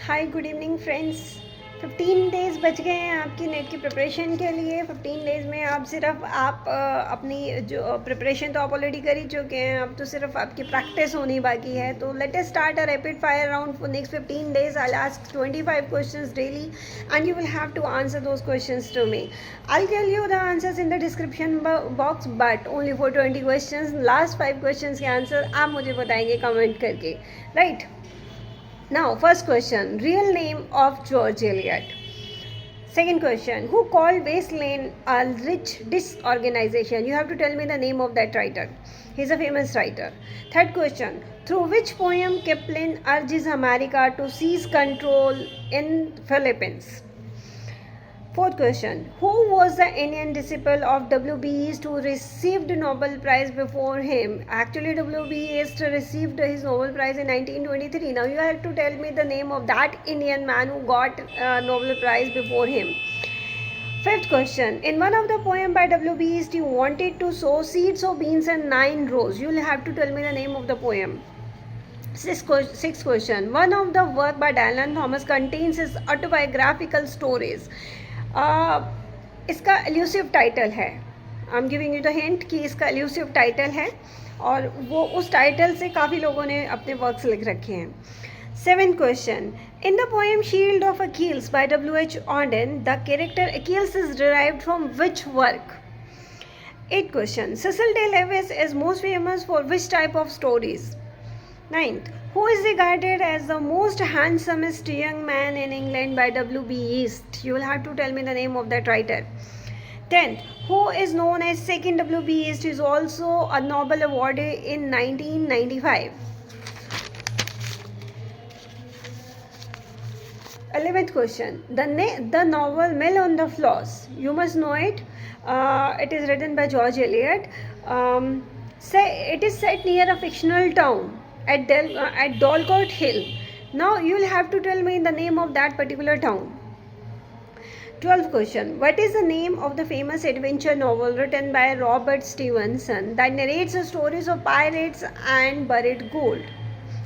Hi good evening friends. 15 days बच गए हैं आपकी नेट की प्रिपरेशन के लिए। 15 डेज़ में आप अपनी जो प्रिपरेशन तो आप ऑलरेडी कर ही चुके हैं, अब तो सिर्फ आपकी प्रैक्टिस होनी बाकी है। तो let us start a rapid fire round for next 15 days. I'll ask 25 questions daily and you will have to answer those questions to me. I'll tell you the answers in the description box but only for 20 questions. Last 5 questions के answer आप मुझे बताएंगे comment करके, right? Now, first question, real name of George Eliot. Second question, who called Wasteland a rich disorganization? You have to tell me the name of that writer. He's a famous writer. Third question, through which poem Kipling urges America to seize control in Philippines? Fourth question, who was the Indian disciple of W.B. Yeats who received Nobel Prize before him? Actually, W.B. Yeats received his Nobel Prize in 1923. Now you have to tell me the name of that Indian man who got Nobel Prize before him. Fifth question, in one of the poem by W.B. Yeats, he wanted to sow seeds of beans in 9 rows. You will have to tell me the name of the poem. Sixth question, one of the work by Dylan Thomas contains his autobiographical stories. इसका elusive title है, I am giving you the hint कि इसका elusive title है और वो उस title से काफ़ी लोगों ने अपने वर्क्स लिख रखे हैं. Seventh question, in the poem Shield of Achilles by W.H. Auden, the character Achilles is derived from which work? Eighth question, Cecil D. Lewis is most famous for which type of stories? Ninth, who is regarded as the most handsomest young man in England by W.B. Yeats? You will have to tell me the name of that writer. 10th, who is known as second W.B. Yeats, is also a Nobel awardee in 1995. 11th question, the novel Mill on the Floss, you must know it. It is written by George Eliot. It is set near a fictional town at Dorlcote Hill. Now you will have to tell me the name of that particular town. 12th question, what is the name of the famous adventure novel written by Robert Stevenson that narrates the stories of pirates and buried gold?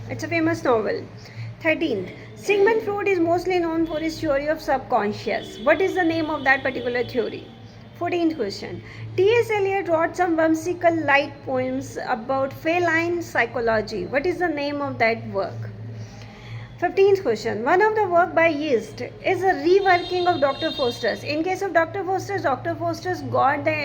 It's a famous novel. 13th, Sigmund Freud is mostly known for his theory of subconscious. What is the name of that particular theory? 14th question, T.S. Eliot wrote some whimsical light poems about feline psychology. What is the name of that work? 15th question, one of the work by Yeats is a reworking of Dr. Faustus. In case of Dr. Faustus got the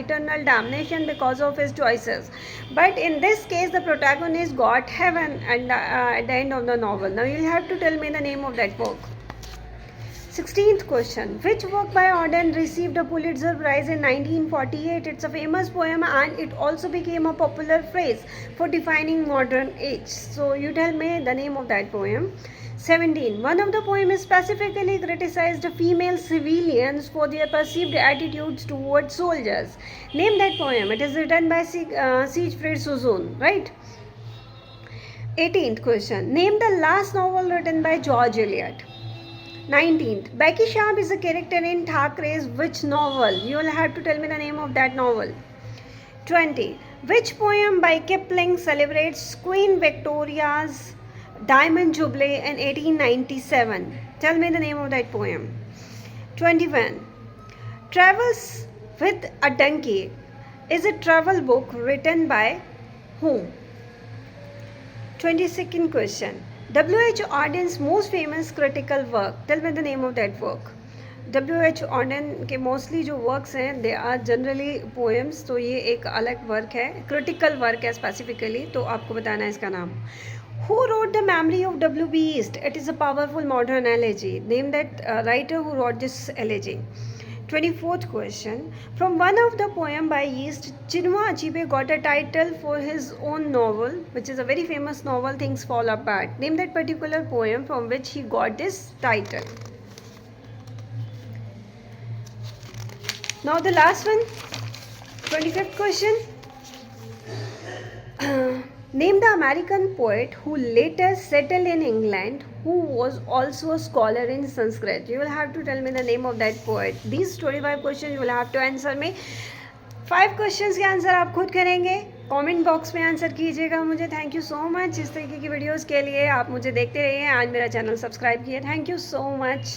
eternal damnation because of his choices. But in this case, the protagonist got heaven at the end of the novel. Now you will have to tell me the name of that book. 16th question, which work by Auden received a Pulitzer Prize in 1948? It's a famous poem and it also became a popular phrase for defining modern age. So you tell me the name of that poem. 17, one of the poems specifically criticized female civilians for their perceived attitudes towards soldiers. Name that poem. It is written by Siegfried Sassoon, right? 18th question, name the last novel written by George Eliot. 19th, Becky Sharp is a character in Thackeray's which novel? You will have to tell me the name of that novel. 20, which poem by Kipling celebrates Queen Victoria's Diamond Jubilee in 1897? Tell me the name of that poem. 21, Travels with a Donkey is a travel book written by whom? 22nd question, W.H. Auden's most famous critical work. Tell me the name of that work. W.H. Auden के mostly जो works हैं they are generally poems, तो ये एक अलग work है, critical work है specifically, तो आपको बताना है इसका नाम. Who wrote the Memory of W.B. Yeats? It is a powerful modern elegy. Name that writer who wrote this elegy. 24th question, from one of the poem by Yeats, Chinua Achebe got a title for his own novel, which is a very famous novel, Things Fall Apart. Name that particular poem from which he got this title. Now the last one, 25th question. Name the American poet who later settled in England who was also a scholar in Sanskrit. You will have to tell me the name of that poet. These 25 questions you will have to answer me. 5 questions के answer आप खुद करेंगे comment box में answer कीजिएगा मुझे। Thank you so much इस तरीके की वीडियोस के लिए। आप मुझे देखते रहिए। आज मेरा चैनल सब्सक्राइब किए। Thank you so much.